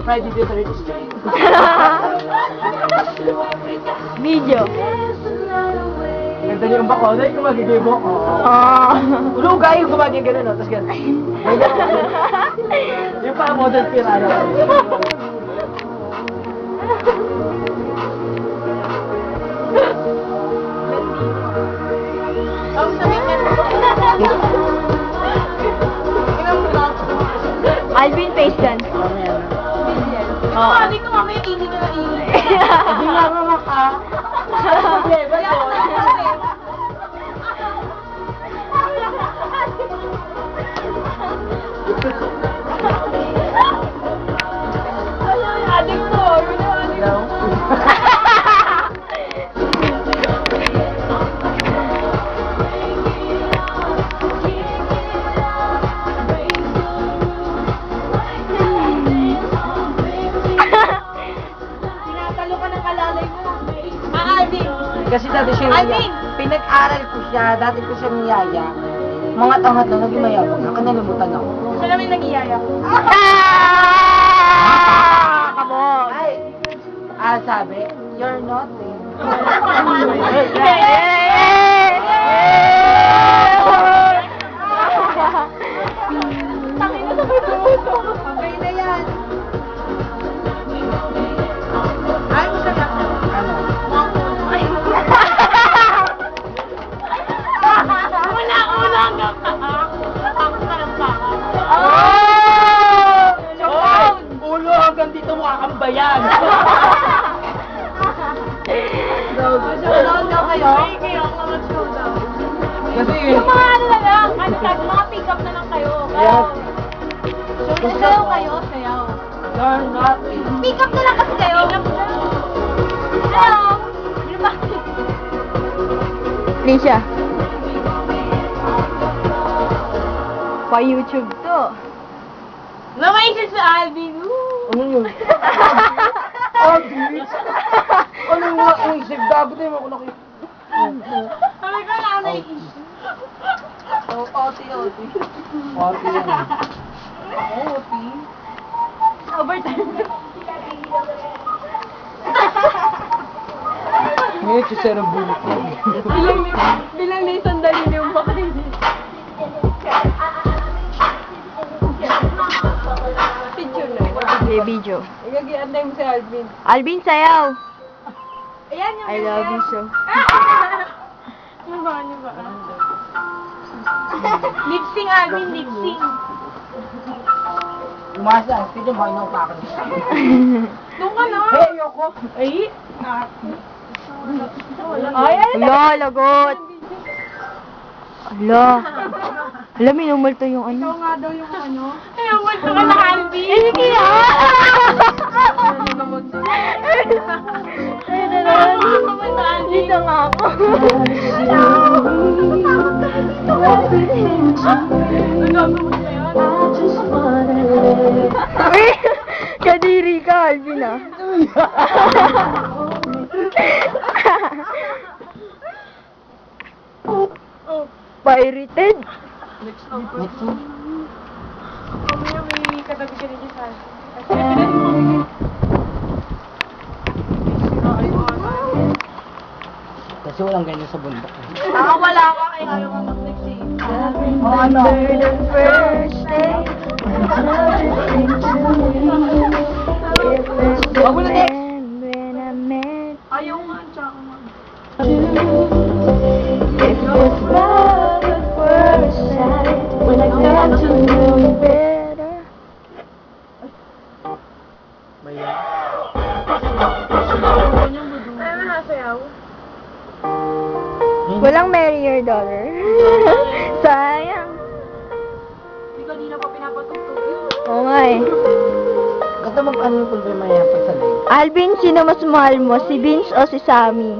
Friday the 13th street. Video. Ganda niyo yung bako, dahil kumagigibo ko. Ulo kayo kumagigano, no? Tapos gano'n. Yung pa model pirana. Ang sabihin niya. Alvin face dyan. Hindi ko mamaya ingin na ingin. Hindi nga nga ka. Sige, balik. Adik ko. Yun ang adik ko. Tinatalo ka ng kalalay mo. Alvin. Kasi dati siya Alvin! pinag-aral ko siya, dati ko siya niyaya. Mga tangat na naging mayabang na, kanalimutan ako. Siya namin nag-iyaya. Come on. Ay, sabi, you're nothing. Tangin na sabay tumuto. Okay na yan. Ayaw mo siya na. Ano? Una hanggang taas. Tapos ka ng baka. Ulo hanggang dito mukha kang bayan. Showdown daw kayo? Kayo ang mga showdown. Kasi, Yung mga ano na lang, mga pick-up na lang kayo. Yes. Sayaw kayo, sayaw. you're nothing. Pick up na lang kasi kayo. Hello. Yun ba? Alicia. Pa YouTube to. Namaisip si Alvin. Ano yun? Oh, bitch. Ano yung mga isip? Dapat na yung ako nakita. Sabi ko na naisip. Oh, oti. Oti yan. Oti. Overtime. Ngayon, si Sarah Bullock. Bilang na yung sandali niyo ba kayo? Picture na. Okay, video. Igagiantay mo si Alvin. Alvin, sayaw. Ayan yung I love you so. Ano ba? Lip sync, Alvin, lip sync. Umasa, sige mo, ino pa ako. Doon ka na. Hey, ayoko. Ay. Ala, lagot. Ala. Ala, minumulto yung Ikaw ano. nga daw yung ano. Ayaw mo ito ka na, Alvin. Eh, sige na. Dito nga ako. Uy, kadiri ka, Alvin ah. Pirated? Next one. Mamaya may katabi ka rin sa Alvin. Kasi pinag mo. Kasi walang ganyan sa bundok. Wala ka kaya ayaw ka mag-lip sync. Oh, ano? The first day. Wag mo na, next. When I met Ayaw nga, tsaka nga. it was love at first sight. When I got to know you better. Ayaw na nasayaw. Walang marry your daughter. Sayang. Hindi kanina pa pinapatugtog yun. Oo nga eh. Ganda mag-ano yung problema yan pag sa live. Alvin, sino mas mahal mo? Si Vince o si Sammy?